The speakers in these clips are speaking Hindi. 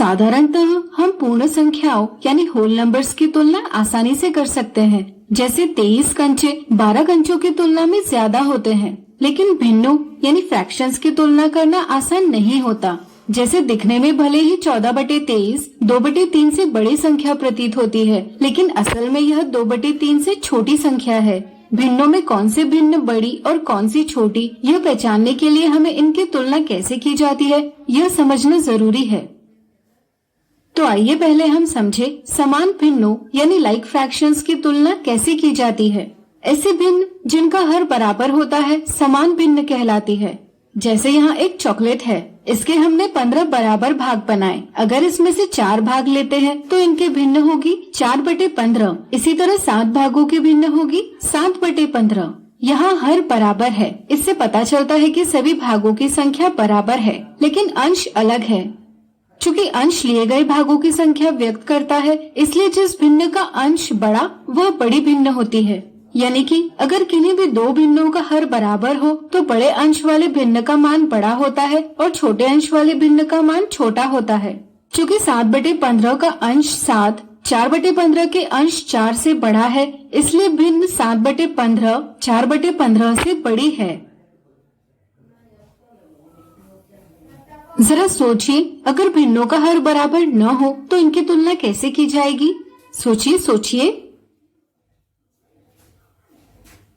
साधारणतः हम पूर्ण संख्याओं यानी होल नंबर्स की तुलना आसानी से कर सकते हैं। जैसे 23 कंचे 12 कंचों की तुलना में ज्यादा होते हैं, लेकिन भिन्नों यानी फ्रैक्शंस की तुलना करना आसान नहीं होता। जैसे दिखने में भले ही 14/23 2/3 से बड़ी संख्या प्रतीत होती है, लेकिन असल में यह 2/3 से छोटी संख्या है। भिन्नों में कौन से भिन्न बड़ी और कौन सी छोटी, यह पहचानने के लिए हमें इनकी तुलना कैसे की जाती है, यह समझना जरूरी है। तो आइए पहले हम समझे समान भिन्नों यानी लाइक फ्रैक्शंस की तुलना कैसे की जाती है। ऐसे भिन्न जिनका हर बराबर होता है समान भिन्न कहलाती है। जैसे यहाँ एक चॉकलेट है, इसके हमने 15 बराबर भाग बनाए। अगर इसमें से 4 भाग लेते हैं तो इनके भिन्न होगी 4/15। इसी तरह 7 भागों की भिन्न होगी 7/15। यहाँ हर बराबर है, इससे पता चलता है कि सभी भागों की संख्या बराबर है, लेकिन अंश अलग है। चूँकि अंश लिए गए भागों की संख्या व्यक्त करता है, इसलिए जिस भिन्न का अंश बड़ा वह बड़ी भिन्न होती है। यानी कि अगर किन्हीं भी दो भिन्नों का हर बराबर हो तो बड़े अंश वाले भिन्न का मान बड़ा होता है और छोटे अंश वाले भिन्न का मान छोटा होता है। चूँकि 7/15 का अंश 7 4/15 के अंश 4 से बड़ा है, इसलिए भिन्न 7/15 4/15 से बड़ी है। जरा सोचिए, अगर भिन्नों का हर बराबर न हो तो इनकी तुलना कैसे की जाएगी? सोचिए।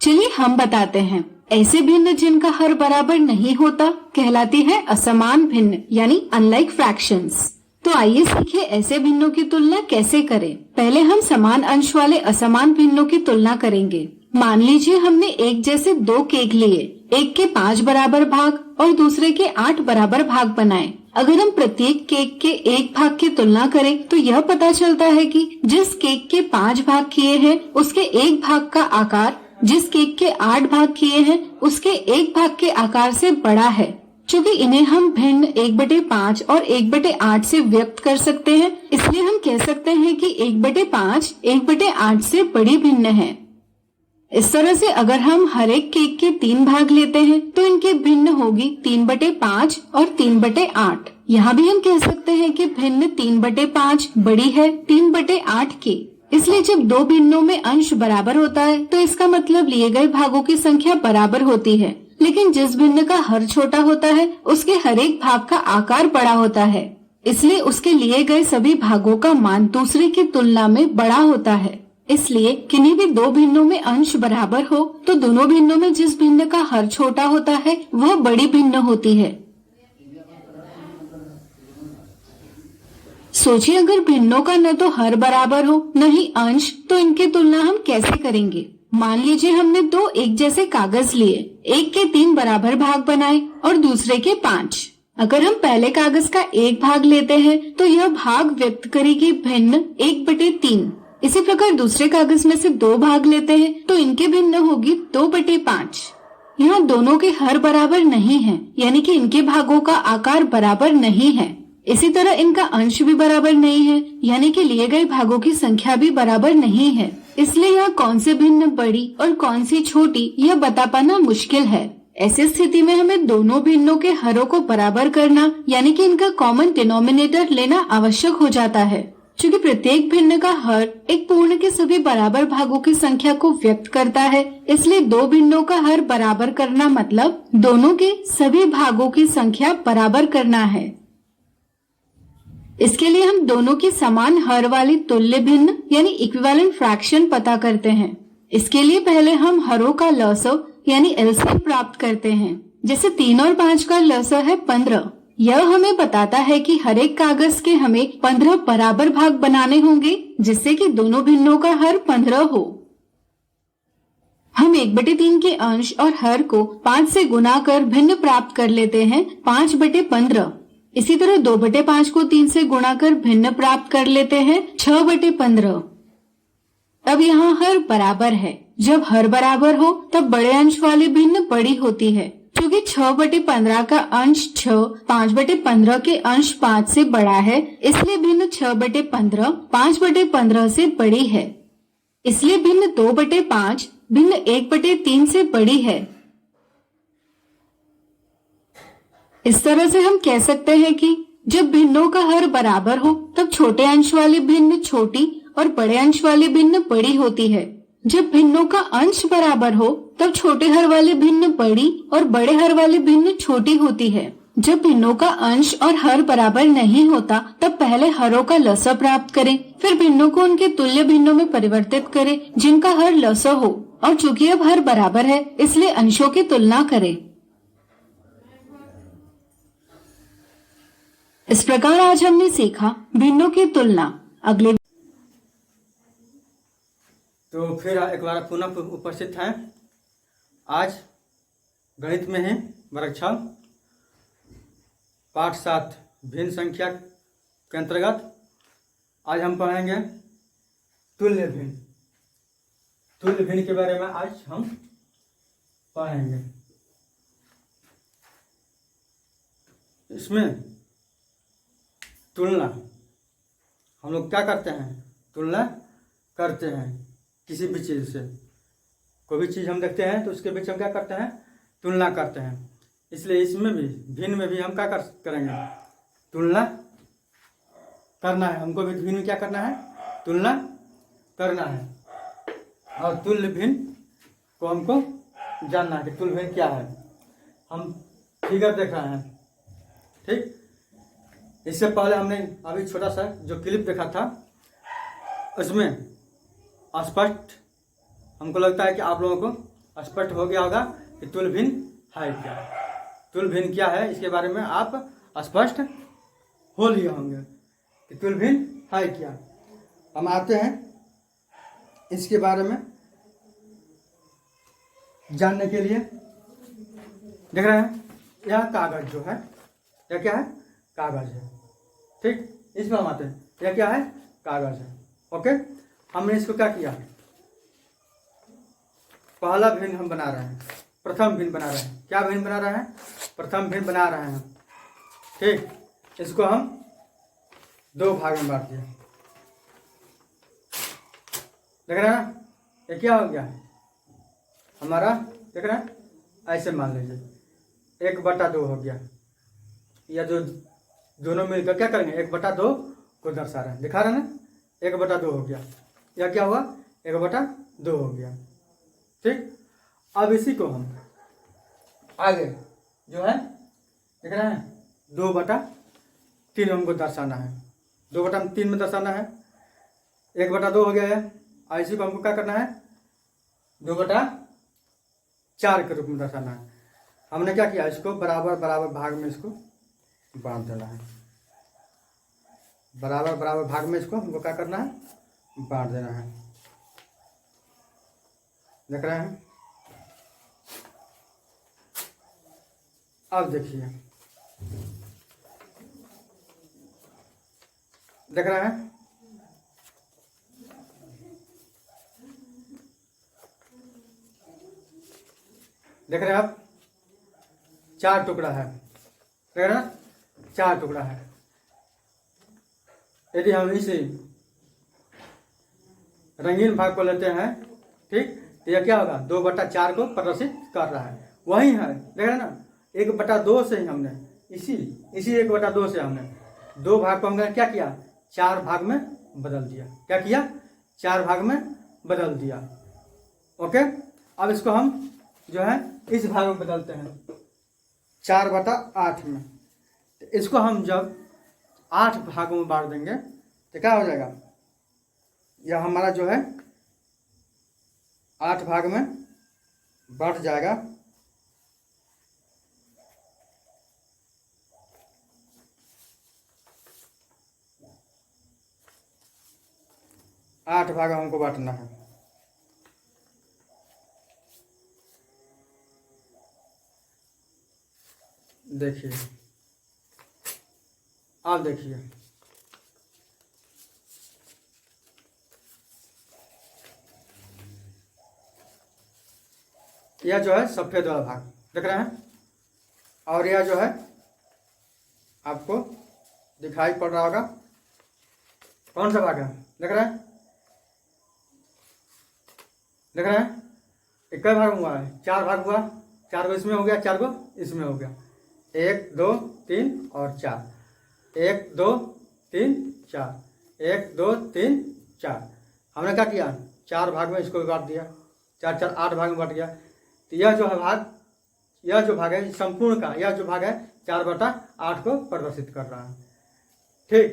चलिए हम बताते हैं। ऐसे भिन्न जिनका हर बराबर नहीं होता कहलाती है असमान भिन्न यानी अनलाइक फ्रैक्शंस। तो आइए सीखें ऐसे भिन्नों की तुलना कैसे करें। पहले हम समान अंश वाले असमान भिन्नों की तुलना करेंगे। मान लीजिए हमने एक जैसे 2 केक लिए, एक के 5 बराबर भाग और दूसरे के 8 बराबर भाग बनाए। अगर हम प्रत्येक केक के एक भाग की तुलना करें तो यह पता चलता है कि जिस केक के 5 भाग किए हैं उसके एक भाग का आकार जिस केक के 8 भाग किए हैं उसके एक भाग के आकार से बड़ा है। चूँकि इन्हें हम भिन्न 1/5 और 1/8 से व्यक्त कर सकते हैं, इसलिए हम कह सकते हैं कि 1/5 1/8 से बड़ी भिन्न है। इस तरह से अगर हम हर एक केक के 3 भाग लेते हैं तो इनके भिन्न होगी 3/5 और 3/8। यहाँ भी हम कह सकते हैं कि भिन्न 3/5 बड़ी है 3/8 की। इसलिए जब दो भिन्नों में अंश बराबर होता है तो इसका मतलब लिए गए भागों की संख्या बराबर होती है, लेकिन जिस भिन्न का हर छोटा होता है उसके हर एक भाग का आकार बड़ा होता है, इसलिए उसके लिए गए सभी भागों का मान दूसरे की तुलना में बड़ा होता है। इसलिए किन्हीं भी दो भिन्नों में अंश बराबर हो तो दोनों भिन्नों में जिस भिन्न का हर छोटा होता है वह बड़ी भिन्न होती है। सोचिए, अगर भिन्नों का न तो हर बराबर हो न ही अंश, तो इनकी तुलना हम कैसे करेंगे। मान लीजिए हमने 2 एक जैसे कागज लिए, एक के 3 बराबर भाग बनाए और दूसरे के 5। अगर हम पहले कागज का एक भाग लेते हैं तो यह भाग व्यक्त करेगी भिन्न 1/3। इसी प्रकार दूसरे कागज में से 2 भाग लेते हैं तो इनके भिन्न होगी 2/5। यहाँ दोनों के हर बराबर नहीं है, यानी कि इनके भागों का आकार बराबर नहीं है। इसी तरह इनका अंश भी बराबर नहीं है, यानी कि लिए गए भागों की संख्या भी बराबर नहीं है। इसलिए यहाँ कौन से भिन्न बड़ी और कौन सी छोटी यह बता पाना मुश्किल है। ऐसी स्थिति में हमें दोनों भिन्नों के हरों को बराबर करना यानी कि इनका कॉमन डिनोमिनेटर लेना आवश्यक हो जाता है। चूँकि प्रत्येक भिन्न का हर एक पूर्ण के सभी बराबर भागों की संख्या को व्यक्त करता है, इसलिए दो भिन्नों का हर बराबर करना मतलब दोनों के सभी भागों की संख्या बराबर करना है। इसके लिए हम दोनों की समान हर वाली तुल्य भिन्न यानी इक्विवेलेंट फ्रैक्शन पता करते हैं। इसके लिए पहले हम हरों का लसव यानी एलसीएम प्राप्त करते हैं। जैसे 3 और 5 का लसव है 15। यह हमें बताता है कि हर एक कागज के हमें 15 बराबर भाग बनाने होंगे, जिससे कि दोनों भिन्नों का हर 15 हो। हम 1/3 के अंश और हर को 5 से गुना कर भिन्न प्राप्त कर लेते हैं 5/15। इसी तरह 2/5 को 3 से गुणा कर भिन्न प्राप्त कर लेते हैं 6/15। अब यहाँ हर बराबर है। जब हर बराबर हो तब बड़े अंश वाली भिन्न बड़ी होती है। क्योंकि 6/15 का अंश 6 5/15 के अंश 5 से बड़ा है, इसलिए भिन्न 6/15 5/15 से बड़ी है। इसलिए भिन्न 2/5 भिन्न 1/3 से बड़ी है। इस तरह से हम कह सकते हैं कि जब भिन्नों का हर बराबर हो तब छोटे अंश वाली भिन्न छोटी और बड़े अंश वाली भिन्न बड़ी होती है। जब भिन्नों का अंश बराबर हो तब छोटे हर वाली भिन्न बड़ी और बड़े हर वाली भिन्न छोटी होती है। जब भिन्नों का अंश और हर बराबर नहीं होता तब पहले हरों का लसा प्राप्त करें, फिर भिन्नों को उनके तुल्य भिन्नों में परिवर्तित करें जिनका हर लसा हो। और चूंकि अब हर बराबर है इसलिए अंशों की तुलना करें। इस प्रकार आज हमने सीखा भिन्नों की तुलना। अगले तो फिर एक बार पुनः उपस्थित हैं। आज गणित में है वर्ग 6 पाठ 7 भिन्न संख्या के अंतर्गत आज हम पढ़ेंगे तुल्य भिन्न। तुल्य भिन्न के बारे में आज हम पढ़ेंगे। इसमें तुलना हम लोग क्या करते हैं, तुलना करते हैं किसी भी चीज़ से। कोई भी चीज़ हम देखते हैं तो उसके बीच हम क्या करते हैं, तुलना करते हैं। इसलिए इसमें भी भिन्न में भी हम क्या करेंगे, तुलना करना है। हमको भी भिन्न में क्या करना है, तुलना करना है। और तुल्य भिन्न को हमको जानना है कि तुल्य भिन्न क्या है। हम फिगर देख रहे हैं, ठीक। इससे पहले हमने अभी छोटा सा जो क्लिप देखा था उसमें स्पष्ट हमको लगता है कि आप लोगों को स्पष्ट हो गया होगा कि तुल्य भिन्न है क्या। तुल्य भिन्न क्या है इसके बारे में आप स्पष्ट हो लिए होंगे कि तुल्य भिन्न है क्या। हम आते हैं इसके बारे में जानने के लिए। देख रहे हैं यह कागज जो है, यह क्या है, कागज है, ठीक। इस पर हम आते हैं, यह क्या है, कागज है, ओके। हमने इसको क्या किया, पहला भिन्न हम बना रहे हैं, प्रथम भिन्न बना रहे हैं। क्या भिन्न बना रहे हैं, प्रथम भिन्न बना रहे हैं, ठीक। इसको हम दो भाग में बांट दिया। देख रहे हैं ये क्या हो गया हमारा, देख रहे हैं, ऐसे मान लीजिए 1/2 हो गया। या जो दोनों मिलकर क्या करेंगे, 1/2 को दर्शा रहे हैं, दिखा रहे हैं ना, 1/2 हो गया। या क्या हुआ, 1/2 हो गया, ठीक। अब इसी को हम आगे जो है देख रहे हैं 2/3 हमको दर्शाना है, 2/3 में दर्शाना है। 1/2 हो गया है, और इसी को हमको क्या करना है, 2/4 के रूप में दर्शाना है। हमने क्या किया, इसको बराबर बराबर भाग में इसको बांट देना है। बराबर बराबर भाग में इसको हमको क्या करना है, बांट देना है। देख रहे हैं। अब देखिए, देख रहे हैं, देख रहे हैं आप, 4 टुकड़ा है, देख रहे हैं, 4 टुकड़ा है। यदि हम इसे रंगीन भाग को लेते हैं, ठीक, तो यह क्या होगा, 2/4 को प्रदर्शित कर रहा है। वही है, देख रहे हैं ना, 1/2 से ही हमने इसी 1/2 से हमने 2 भाग को हमने क्या किया, 4 भाग में बदल दिया। क्या किया, 4 भाग में बदल दिया, ओके। अब इसको हम जो है इस भाग में बदलते हैं 4/8 में। तो इसको हम जब 8 भागों में बांट देंगे तो क्या हो जाएगा, यह हमारा जो है 8 भाग में बढ़ जाएगा। आठ भाग हमको बांटना है। देखिए, आप देखिए, यह जो है सफेद वाला भाग देख रहे हैं, और यह जो है आपको दिखाई पड़ रहा होगा, कौन सा भाग है, देख रहे हैं, देख रहे हैं। एक भाग हुआ है, 4 भाग हुआ, 4 को इसमें हो गया, 4 को इसमें हो गया, 1 2 3 और 4। 1 2 3 4, 1 2 3 4। हमने क्या किया, 4 भाग में इसको बांट दिया, 4 4 8 भाग में बांट गया। तो यह जो है भाग, यह जो भाग है संपूर्ण का, यह जो भाग है 4/8 को प्रदर्शित कर रहा है। ठीक,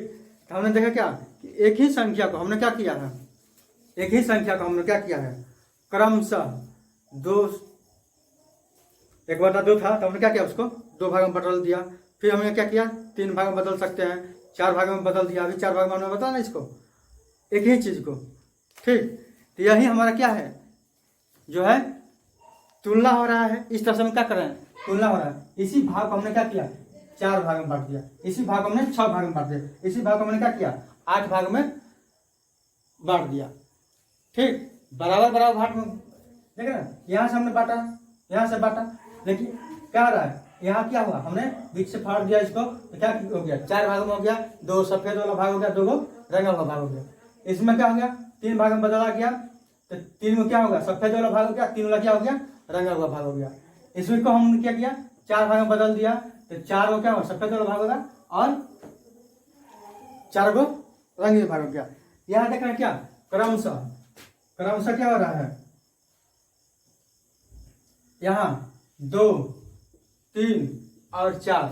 तो हमने देखा क्या कि एक ही संख्या को हमने क्या किया है, एक ही संख्या को हमने क्या किया है क्रमशः 1/2 था, तो हमने क्या किया उसको 2 भाग में बदल दिया। फिर हमने क्या किया 3 भाग में बदल सकते हैं, 4 भाग में बदल दिया, अभी 4 भाग में हमने बताया ना इसको, एक ही चीज को। ठीक, तो यही हमारा क्या है जो है तुलना हो रहा है। इस तरह से हम क्या कर रहे हैं, तुलना हो रहा है। इसी भाग को हमने क्या किया 4 भाग में बांट दिया, इसी भाग को हमने 6 भाग में बांट दिया, इसी भाग को हमने क्या किया 8 भाग में बांट दिया। ठीक, बराबर बराबर भाग में देख रहे हैं, यहाँ से हमने बांटा, यहाँ से बांटा, लेकिन क्या हो रहा है यहाँ क्या हुआ, हमने बीच से फाड़ दिया इसको, तो क्या हो गया 4 भाग में हो गया, 2 सफेद वाला भाग हो गया, 2 रंगा हुआ भाग हो गया। इसमें क्या हो गया 3 भाग में बदला गया, तो 3 में क्या होगा सफेद वाला भाग हो गया, 3 वाला क्या हो गया रंगा हुआ भाग हो गया। इसमें को हमने क्या किया 4 भाग में बदल दिया, तो 4 को क्या हुआ सफेद वाला भाग होगा और 4 को रंगीन भाग हो गया। यहाँ देख रहे हैं क्या क्रमशः क्रमशः क्या हो रहा है, यहाँ 2 3 और 4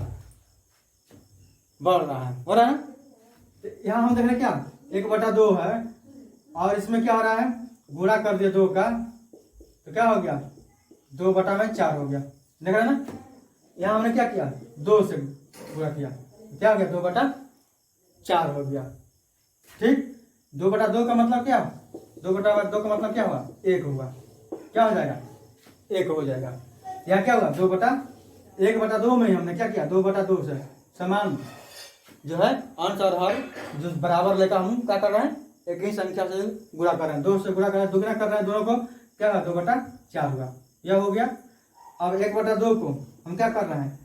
बढ़ रहा है, हो रहा है। तो यहाँ हम देख रहे हैं क्या 1/2 है, और इसमें क्या हो रहा है गुणा कर दिया 2 का, तो क्या हो गया 2/4 हो गया। देख रहे हैं ना, यहाँ हमने क्या किया 2 से गुणा किया, क्या हो गया 2/4 हो गया। ठीक, 2/2 का मतलब क्या, 2/2 का मतलब क्या हुआ 1 हुआ, क्या हो जाएगा 1 हो जाएगा। यहाँ क्या हुआ 1/2 में ही हमने क्या किया 2/2 से समान जो है अंश और हर जो बराबर लेकर हम क्या कर रहे हैं एक ही संख्या से गुणा कर रहे हैं, 2 से गुणा कर रहे हैं, दुगना कर रहे हैं दोनों को, क्या हुआ 2/4 हुआ, यह हो गया। अब 1/2 को हम क्या कर रहे हैं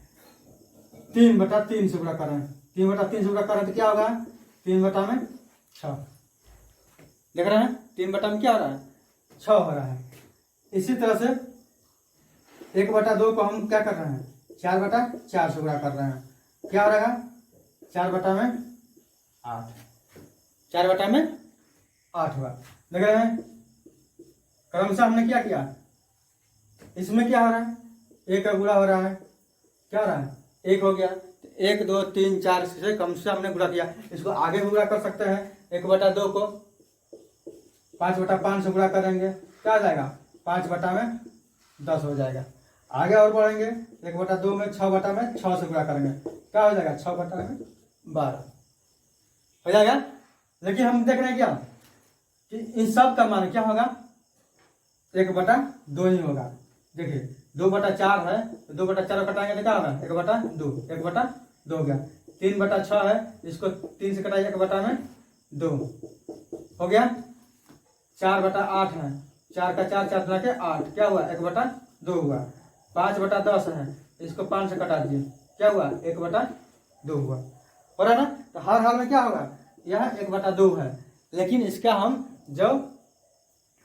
3/3 से गुणा कर रहे हैं, 3/3 से गुणा कर रहे हैं, तो क्या होगा 3/6 देख रहे हैं, 3/में क्या हो रहा है 6 हो रहा है। इसी तरह से 1/2 को हम क्या कर रहे हैं 4/4 से गुणा कर रहे हैं, क्या हो रहा है 4/8, 4/8 हुआ। देख रहे हैं क्रमशः हमने क्या किया, इसमें क्या हो रहा है 1 का गुणा हो रहा है, क्या हो रहा है 1 हो गया, 1 2 3 4 से कम से हमने गुणा किया। इसको आगे भी गुणा कर सकते हैं, 1/2 को 5/5 से गुणा करेंगे, क्या आ जाएगा 5/10 हो जाएगा। आगे और बढ़ेंगे 1/2 में 6/6 से गुणा करेंगे, क्या हो जाएगा 6/12 हो जाएगा। लेकिन हम देख रहे हैं क्या कि इन सब का मान क्या होगा 1/2 ही होगा। देखिए 2/4 है, तो 2/4 कटाएंगे तो क्या होगा 1/2 हो गया। 3/6 है, इसको 3 से कटाइए 1/2 हो गया। 4/8 है, 4 का 4 4 के 8 क्या हुआ 1/2 हुआ। 5/10 है, इसको 5 से कटा दिए, क्या हुआ 1/2 हुआ, हो रहा है ना। तो हर हाल में क्या होगा यह 1/2 है, लेकिन इसका हम जब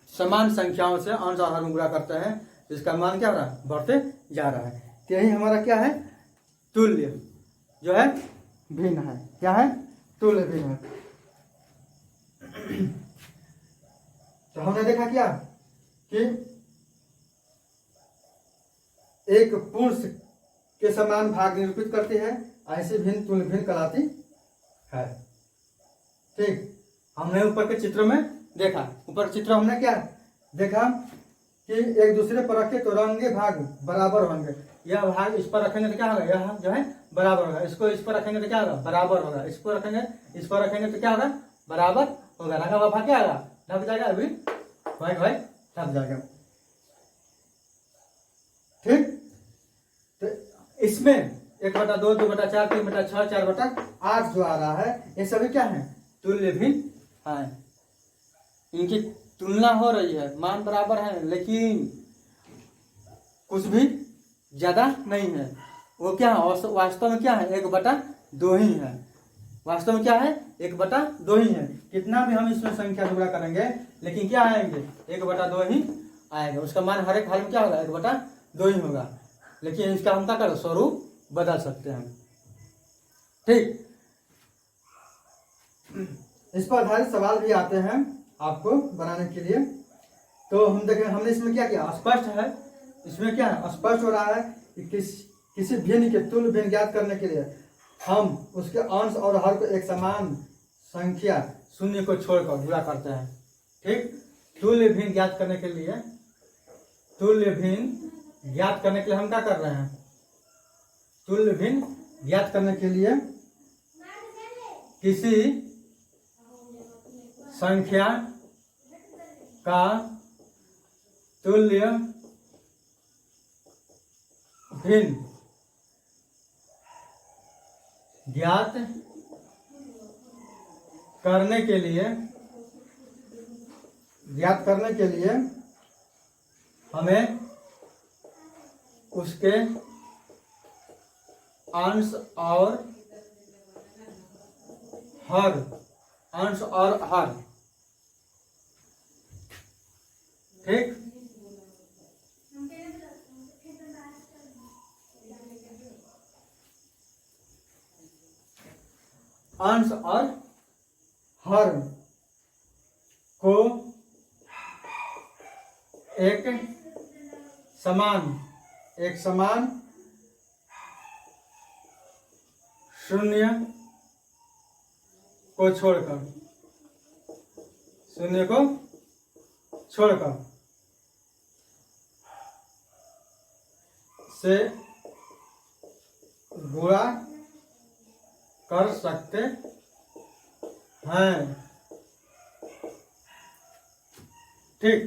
समान संख्याओं से अंश और हर में गुणा करते हैं तो इसका मान क्या हो रहा है बढ़ते जा रहा है। तो यही हमारा क्या है तुल्य जो है भिन्न है, क्या है तुल्य भिन्न है। तो हमने देखा क्या कि एक पूर्ण के समान भाग निरूपित करती है, ऐसे भिन्न तुल्य भिन्न कहलाती है। ठीक, हमने ऊपर के चित्र में देखा, ऊपर चित्र हमने क्या देखा कि एक दूसरे पर रखे तो रंगे भाग बराबर होंगे। यह भाग इस पर रखेंगे तो क्या होगा यह जो है बराबर होगा, इसको इस पर रखेंगे तो क्या होगा बराबर होगा, इसको रखेंगे इस पर रखेंगे तो क्या होगा बराबर होगा। रंगा हुआ भाग क्या होगा ढक जाएगा, अभी व्हाइट व्हाइट ढक जाएगा। ठीक, तो इसमें 1/2 2/4 3/6 4/8 जो आ रहा है ये सभी क्या है तुल्य भिन्न है। इनकी तुलना हो रही है, मान बराबर है, लेकिन कुछ भी ज्यादा नहीं है। वो क्या है वास्तव में क्या है 1/2 ही है, वास्तव में क्या है 1/2 ही है। कितना भी हम इसमें संख्या गुणा करेंगे लेकिन क्या आएंगे 1/2 ही आएगा। उसका मान हर एक हाल में क्या होगा 1/2 ही होगा, लेकिन इसका हम क्या करें स्वरूप बदल सकते हैं। ठीक, इस पर आधारित सवाल भी आते हैं आपको बनाने के लिए। तो हम देखें, हमने इसमें क्या किया, स्पष्ट है, इसमें क्या है, स्पष्ट हो रहा है कि किसी भिन्न के तुल्य भिन्न ज्ञात करने के लिए हम उसके अंश और हर को एक समान संख्या शून्य को छोड़कर गुणा करते हैं। ठीक, तुल्य भिन्न ज्ञात करने के लिए, तुल्य भिन्न ज्ञात करने के लिए हम क्या कर रहे हैं, तुल्य भिन्न ज्ञात करने के लिए किसी संख्या का तुल्य भिन्न ज्ञात करने के लिए हमें उसके अंश और हर, ठीक, अंश और हर को एक समान शून्य को छोड़कर से गुणा कर सकते हैं। ठीक,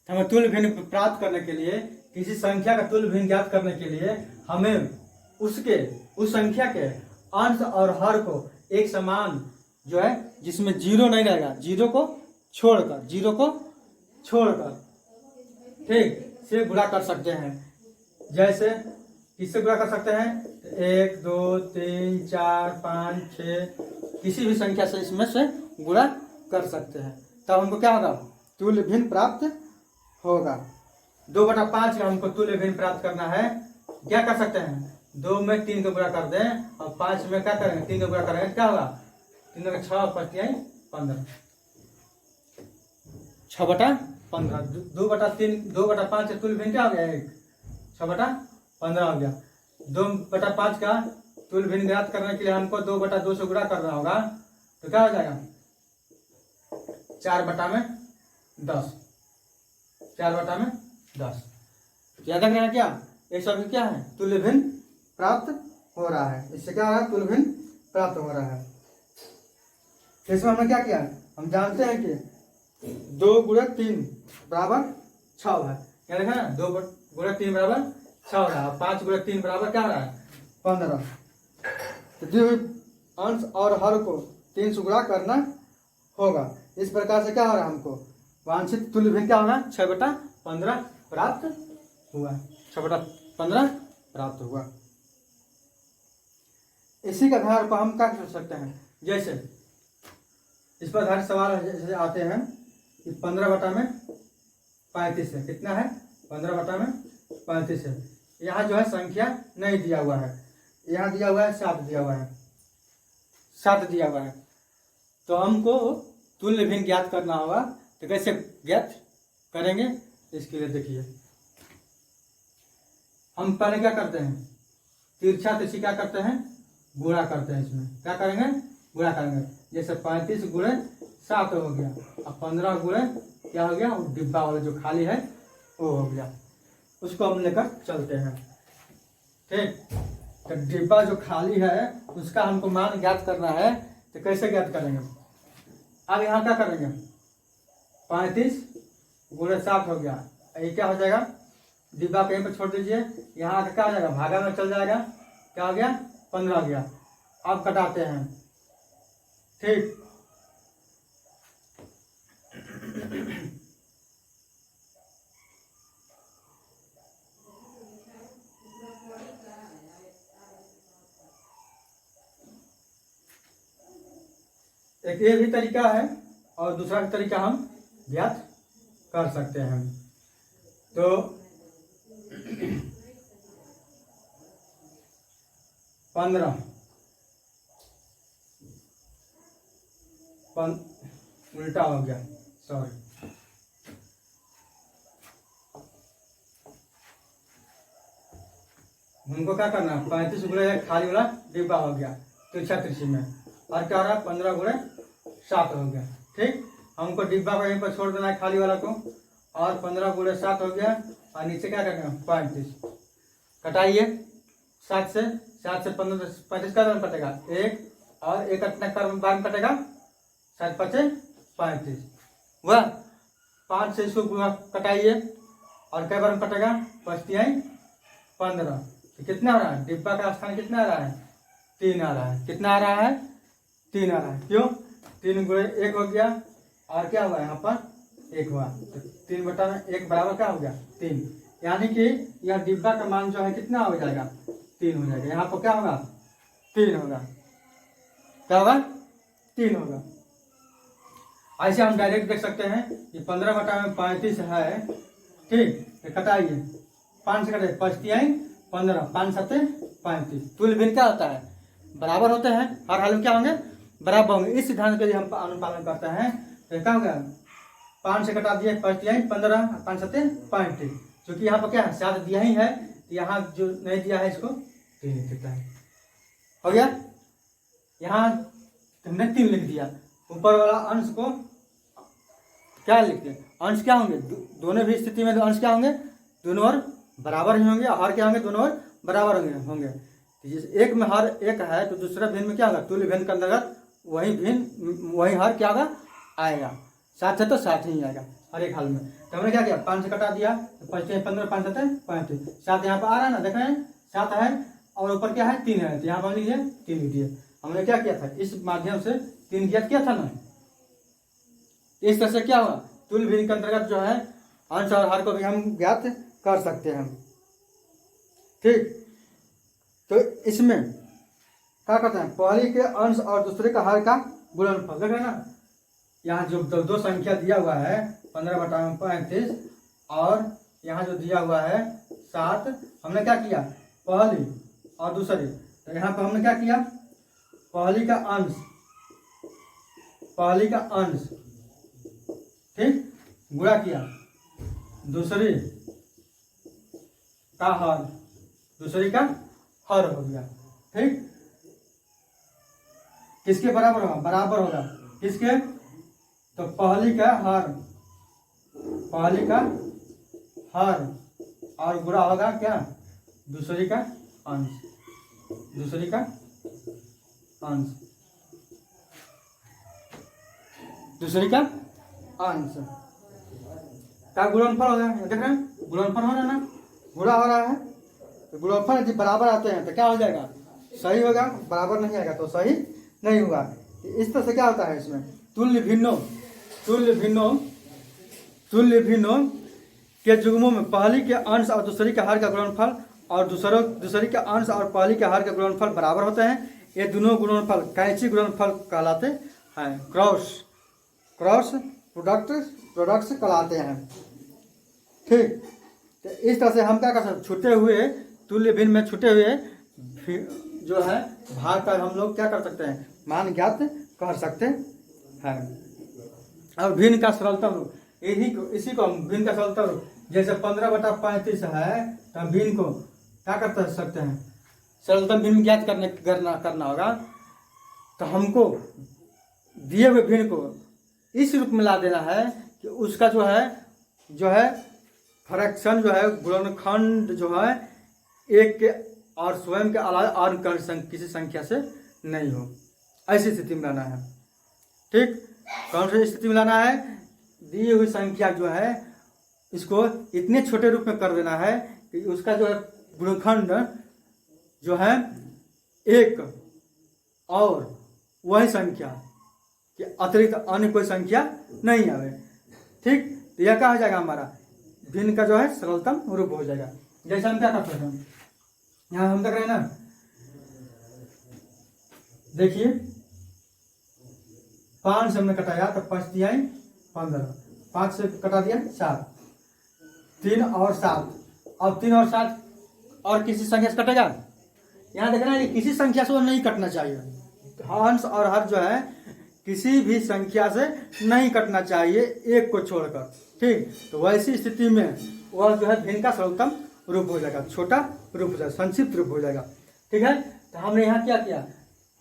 हमें तुल्य भिन्न प्राप्त करने के लिए, किसी संख्या का तुल्य भिन्न ज्ञात करने के लिए हमें उस संख्या के अंश और हर को एक समान, जो है जिसमें जीरो नहीं रहेगा, जीरो को छोड़कर ठीक से गुणा कर सकते हैं। जैसे किससे गुणा कर सकते हैं, 1 2 3 4 5 6 किसी भी संख्या से इसमें से गुणा कर सकते हैं। तब हमको क्या होगा, तुल्य भिन्न प्राप्त होगा। 2/5 का हमको तुल्य भिन्न प्राप्त करना है, क्या कर सकते हैं, 2 में 3 को गुणा कर दें और 5 में क्या करेंगे, 3 को गुणा करेंगे, क्या होगा, 3 में 6 5 15, 6/15, 2/5 का तुल्य भिन्न क्या हो गया, 1, 6/15 हो गया। 2/5 का तुल्य भिन्न ज्ञात करने के लिए हमको 2/2 से गुणा करना होगा, तो क्या हो जाएगा, 4/10, 4/10। याद रखना क्या, ये सब क्या है, तुल्य भिन्न प्राप्त हो रहा है। इससे क्या हो रहा है, तुल्य भिन्न प्राप्त हो रहा है। इसमें हमने क्या किया, हम जानते हैं कि 2 × 3 बराबर 6 है, क्या देखा ना, 2 × 3 बराबर 6 हो रहा है, 5 × 3 बराबर क्या हो रहा है, 15। तो दिए हुए अंश और हर को 3 से गुणा करना होगा। इस प्रकार से क्या हो रहा है, हमको वांछित तुल्य भिन्न क्या होगा, 6/15 प्राप्त हुआ, 6/15 प्राप्त हुआ। इसी के आधार पर हम क्या कर सकते हैं, जैसे इस पर आधारित सवाल जैसे आते हैं कि 15/35 है, कितना है, 15/35 है। यहाँ जो है संख्या नहीं दिया हुआ है, यहाँ दिया हुआ है 7 दिया हुआ है, 7 दिया हुआ है। तो हमको तुल्य भिन्न ज्ञात करना होगा, तो कैसे ज्ञात करेंगे, इसके लिए देखिए हम पहले क्या करते हैं, तिरछा तिरछी क्या करते हैं, गुणा करते हैं। इसमें क्या करेंगे, गुणा करेंगे। जैसे 35 × 7 हो गया, अब 15 × क्या हो गया, डिब्बा वाला जो खाली है वो हो गया, उसको हम लेकर चलते हैं। ठीक, तो डिब्बा जो खाली है उसका हमको मान ज्ञात करना है, तो कैसे ज्ञात करेंगे, अब यहाँ क्या करेंगे, 35 × 7 हो गया, ये क्या हो जाएगा, डिब्बा कहीं पर छोड़ दीजिए, यहाँ आकर क्या हो जाएगा, भागा में चल जाएगा, क्या हो गया, 15 हो गया। अब कटाते हैं, ठीक, एक ये भी तरीका है और दूसरा भी तरीका हम ज्ञात कर सकते हैं। तो 15 उल्टा हो गया, सॉरी। हमको क्या करना है, 35 गुणे खाली वाला डिब्बा हो गया तिरछा तिरछी में, और क्या हो रहा है 15 गुणे 7 हो गया। ठीक, हमको डिब्बा को यहीं पर छोड़ देना है खाली वाला को, और 15 गुणे 7 हो गया, और नीचे क्या करना है 35 कटाइए 7 से 15 35 का कटेगा 1, और 1 कितना कर बाद में कटेगा 7 5 35, वह 5 से इसको कटाइए और कई बार में कटेगा 5 15, तो कितना आ रहा है, डिब्बा का स्थान कितना आ रहा है 3 आ रहा है। कितना आ रहा है 3 आ रहा है, क्यों 3 गुणे 1 हो गया, और क्या हुआ यहाँ पर 1 हुआ, तो 3 बटा में 1 बराबर क्या हो गया 3, यानी कि यह डिब्बा का मान जो है कितना हो जाएगा 3 हो जाएगा। यहाँ पर क्या होगा 3 होगा, क्या होगा 3 होगा। ऐसे हम डायरेक्ट देख सकते हैं कि 15 बटा में 35 है। ठीक, कटाइए 5 से कटाइए 5 15, 5 7 35, तुल्य भिन्न क्या होता है बराबर होते हैं, हर हाल में क्या होंगे बराबर होंगे। इस सिद्धांत के लिए हम अनुपालन करते हैं, तो क्या होगा 5 से कटा दिए 5 15, 5 7 35, क्योंकि यहाँ पर क्या है 7 दिया ही है, तो यहाँ जो नहीं दिया है इसको 3 लिख देता है, हो गया। यहाँ हमने 3 लिख दिया, ऊपर वाला अंश को क्या लिखते हैं, अंश क्या होंगे दोनों भी स्थिति में अंश क्या होंगे दोनों ओर बराबर ही होंगे, और क्या होंगे दोनों ओर बराबर होंगे। एक में हर एक है तो दूसरा भिन्न में क्या होगा, तुल्य भिन्न के अंतर्गत वही भिन्न वही हर क्या होगा आएगा, 7 है तो 7 ही आएगा हर एक हाल में। तो हमने क्या किया 5 से कटा दिया, तो 5 15, 5 7 35, 7 यहाँ पर आ रहा है ना, देख रहे हैं 7 है, और ऊपर क्या है 3 है, तो यहाँ पर लिखिए 3 लिख दिए। हमने क्या किया था इस माध्यम से 3 ज्ञात किया था ना, इस तरह से क्या हुआ तुल्य भिन्न के अंतर्गत जो है अंश और हर को भी हम ज्ञात कर सकते हैं। ठीक, तो इसमें क्या करते हैं पहले के अंश और दूसरे का हर का गुणनफल, देख रहे हैं ना, यहाँ जो दो संख्या दिया हुआ है 15 बटा में 35, और यहाँ जो दिया हुआ है 7, हमने क्या किया पहली और दूसरी, तो यहाँ पर हमने क्या किया पहली का अंश ठीक गुणा किया दूसरी का हर हो गया। ठीक, किसके बराबर होगा किसके, तो पहली का हर और गुणा होगा क्या दूसरी का अंश का गुणनफल हो गया। देख रहे हैं गुणनफल हो रहा है ना, गुणा हो रहा है, तो गुणनफल जब बराबर आते हैं तो क्या हो जाएगा सही होगा, बराबर नहीं आएगा तो सही नहीं होगा। इस तरह से क्या होता है इसमें तुल्य भिन्नों के जुग्मों में पहली के अंश और दूसरी के हर का गुणनफल और दूसरी के अंश और पहली के हर का गुणनफल बराबर होते हैं। ये दोनों गुणनफल कैंची गुणनफल कहलाते हैं, क्रॉस प्रोडक्ट्स कहलाते हैं। ठीक, तो इस तरह से हम क्या कर सकते, छूटे हुए तुल्य भिन्न में छूटे हुए जो है भाग का हम लोग क्या कर सकते हैं मान ज्ञात कर सकते हैं। और भिन्न का सरलतम रूप इसी को हम भिन्न का सरलतम रूप, जैसे 15 बटा 35 है तो भिन्न को क्या कर सकते हैं सरलतम भिन्न ज्ञात करना होगा, तो हमको दिए हुए भिन्न को इस रूप में ला देना है कि उसका जो है फ्रैक्शन जो है गुणनखंड जो है एक के और स्वयं के अलावा और किसी संख्या से नहीं हो, ऐसी स्थिति में लाना है। ठीक, कौन सी स्थिति में लाना है, दी हुई संख्या जो है इसको इतने छोटे रूप में कर देना है कि उसका जो है गुणनखंड जो है एक और वही संख्या कि अतिरिक्त अन्य कोई संख्या नहीं आवे। ठीक, तो यह क्या हो जाएगा हमारा भिन्न का जो है सरलतम रूप हो जाएगा। जैसे हम क्या करते हैं यहाँ हम देख रहे हैं ना, देखिए 5 से हमने कटाया तो 5 दिया 15, 5 से कटा दिया 7, 3 और 7, अब 3 और 7 और किसी संख्या से कटेगा, यहाँ देखना है किसी संख्या से वो नहीं कटना चाहिए। अंश और हर जो है किसी भी संख्या से नहीं कटना चाहिए, एक को छोड़कर। ठीक, तो वैसी स्थिति में वह जो है भिन्न का सरलतम रूप हो जाएगा, छोटा रूप हो जाएगा, संक्षिप्त रूप हो जाएगा। ठीक है, तो हमने यहाँ क्या किया,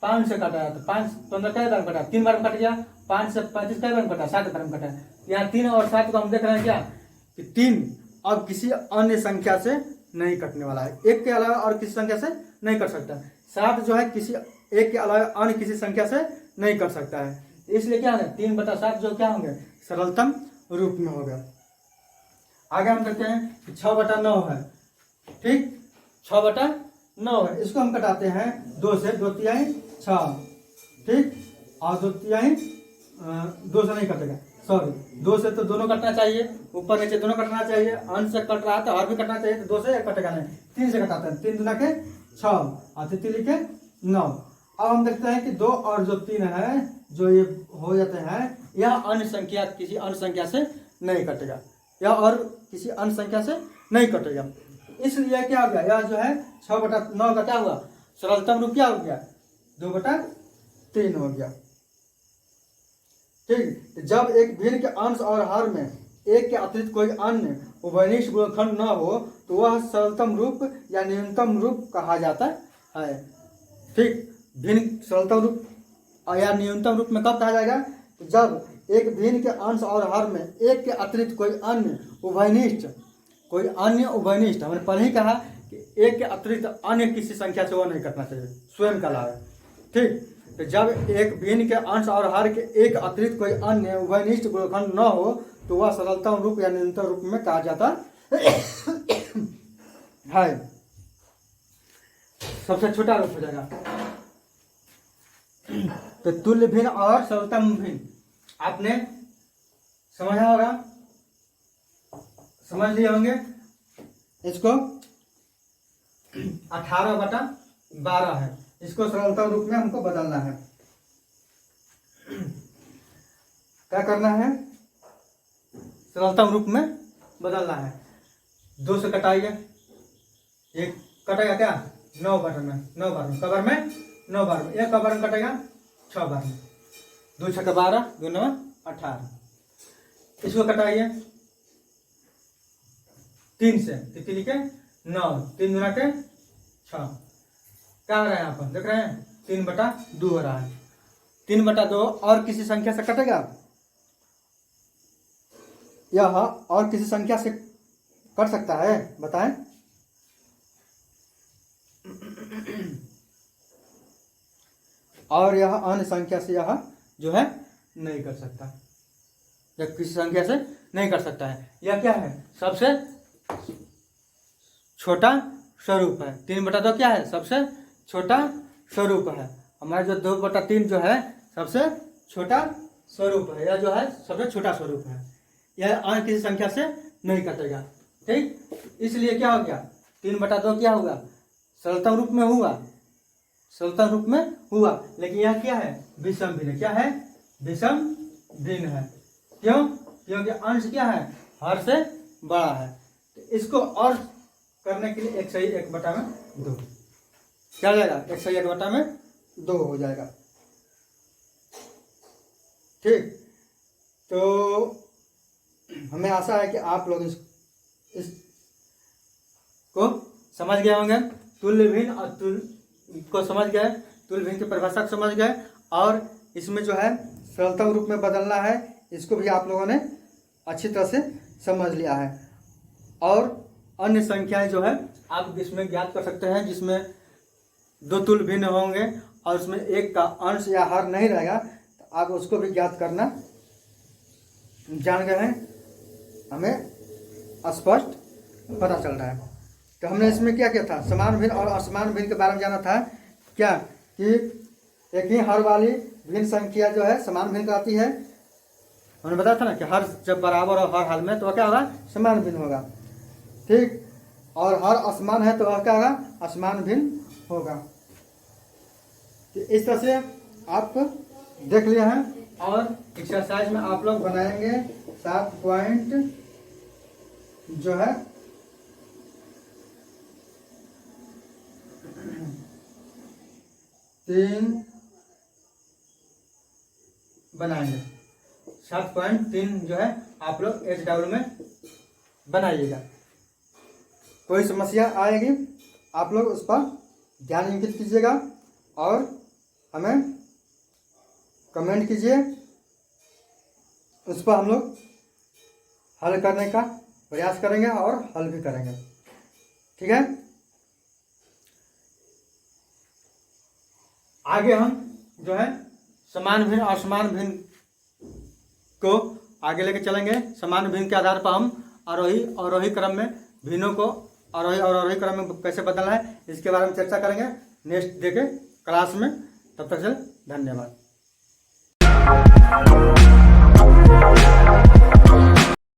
5 से काटा, तो 5 15 कई बार में कटा, 3 बार में कट गया। 5 से 35 कई बार में कटा, 7 बार में कटा। यहाँ 3 और 7 को हम देख रहे हैं क्या कि 3 अब किसी अन्य संख्या से नहीं कटने वाला है, एक के अलावा और किसी संख्या से नहीं कट सकता। 7 जो है किसी एक के अलावा अन्य किसी संख्या से नहीं कट सकता है, इसलिए क्या है 3/7 जो क्या होंगे, सरलतम रूप में होगा। आगे हम देखते हैं 6/9 है। ठीक, 6/9 है, इसको हम कटाते हैं 2 से, 2/3 6। ठीक, और 2/3 2 से नहीं कटेगा, सॉरी 2 से तो दोनों कटना चाहिए, ऊपर नीचे दोनों कटना चाहिए, अंश से कट रहा है तो और भी कटना चाहिए, तो 2 से कटेगा नहीं, 3 से कटाते हैं, 3 दूना के 6 और 3 के 9। अब हम देखते हैं कि 2 और जो 3 है जो ये हो जाते हैं, यह अन्य संख्या किसी अन्य संख्या से नहीं कटेगा, या और किसी अन्य संख्या से नहीं कटेगा। इसलिए क्या हो गया, यह जो है 6/9 का क्या हुआ, सरलतम रूप क्या हो गया, 2/3 हो गया। ठीक, जब एक भिन्न के अंश और हर में एक के अतिरिक्त कोई अन्य उभयनिष्ठ गुणनखंड न हो तो वह सरलतम रूप या न्यूनतम रूप कहा जाता है। ठीक, भिन्न सरलतम रूप या न्यूनतम रूप में कब कहा जाएगा, तो जब एक भिन्न के अंश और हर में एक के अतिरिक्त कोई अन्य उभयनिष्ठ हमने पहले ही कहा कि एक के अतिरिक्त अन्य किसी संख्या से वो नहीं कटना चाहिए, स्वयं का लाभ है। ठीक, तो जब एक भिन्न के अंश और हर के एक अतिरिक्त कोई अन्य उभयनिष्ठ गुणनखंड न हो तो वह सरलतम रूप या न्यूनतम रूप में कहा जाता है। सबसे छोटा रूप हो जाएगा। तो तुल्य भिन्न और सरलतम भिन्न आपने समझा होगा, समझ लिए होंगे। इसको 18/12 है, इसको सरलतम रूप में हमको बदलना है। क्या करना है, सरलतम रूप में बदलना है। 2 से कटाइए, एक कटेगा क्या 9 बार में, 9 बार में, कबर में 9 बार में, एक कबर में कटेगा 6 बार में, 2 6 12, 2 9 18। इसको कटाइए 3 से, 3 के 9, 3 दूना के 6, क्या हो रहा है यहाँ पर देख रहे हैं, 3/2 हो रहा है। 3/2 और किसी संख्या से कटेगा, यह और किसी संख्या से कट सकता है, बताएं। और यह अन्य संख्या से यह जो है नहीं कर सकता, या किसी संख्या से नहीं कर सकता है। यह क्या है, सबसे छोटा स्वरूप है। 3/2 क्या है, सबसे छोटा स्वरूप है। हमारा जो 2/3 जो है सबसे छोटा स्वरूप है, यह जो है सबसे छोटा स्वरूप है, यह अन्य किसी संख्या से नहीं कटेगा। ठीक, इसलिए क्या हो गया, 3/2 क्या होगा, सरलतम रूप में हुआ, सरलतम रूप में हुआ, लेकिन यह क्या है, विषम भिन्न। क्या है, विषम भिन्न है। क्यों, क्योंकि अंश क्या है, हर से बड़ा है। तो इसको और करने के लिए 1/2 क्या हो जाएगा, 1/2 हो जाएगा। ठीक, तो हमें आशा है कि आप लोग इसको समझ गए होंगे। तुल्य भिन्न और तुल्य को समझ गए, तुल्य भिन्न की परिभाषा को समझ गए, और इसमें जो है सरलतम रूप में बदलना है, इसको भी आप लोगों ने अच्छी तरह से समझ लिया है। और अन्य संख्याएं जो है आप इसमें ज्ञात कर सकते हैं, जिसमें 2 तुल्य भिन्न होंगे और उसमें एक का अंश या हर नहीं रहेगा, तो आप उसको भी ज्ञात करना जान गए हैं, हमें स्पष्ट पता चल रहा है। तो हमने इसमें क्या किया था, समान भिन्न और असमान भिन्न के बारे में जाना था। क्या कि एक ही हर वाली भिन्न संख्या जो है समान भिन्न कहलाती है। हमने बताया था ना कि हर जब बराबर हो हर हाल में तो वह क्या होगा, समान भिन्न होगा। ठीक, और हर असमान है तो वह क्या होगा, असमान भिन्न होगा। तो इस तरह से आप देख लिए हैं, और एक्सरसाइज में आप लोग बनाएंगे 7 पॉइंट जो है 3 बनाएंगे। 7.3 जो है आप लोग HW में बनाइएगा। कोई समस्या आएगी आप लोग उस पर ध्यान इंगित कीजिएगा और हमें कमेंट कीजिए, उस पर हम लोग हल करने का प्रयास करेंगे और हल भी करेंगे। ठीक है, आगे हम जो है समान भिन्न और असमान भिन्न को आगे लेके चलेंगे। समान भिन्न के आधार पर हम आरोही क्रम में भिन्नों को आरोही और अवरोही क्रम में कैसे बदलना है इसके बारे में चर्चा करेंगे नेक्स्ट डे के क्लास में। तब तक से धन्यवाद।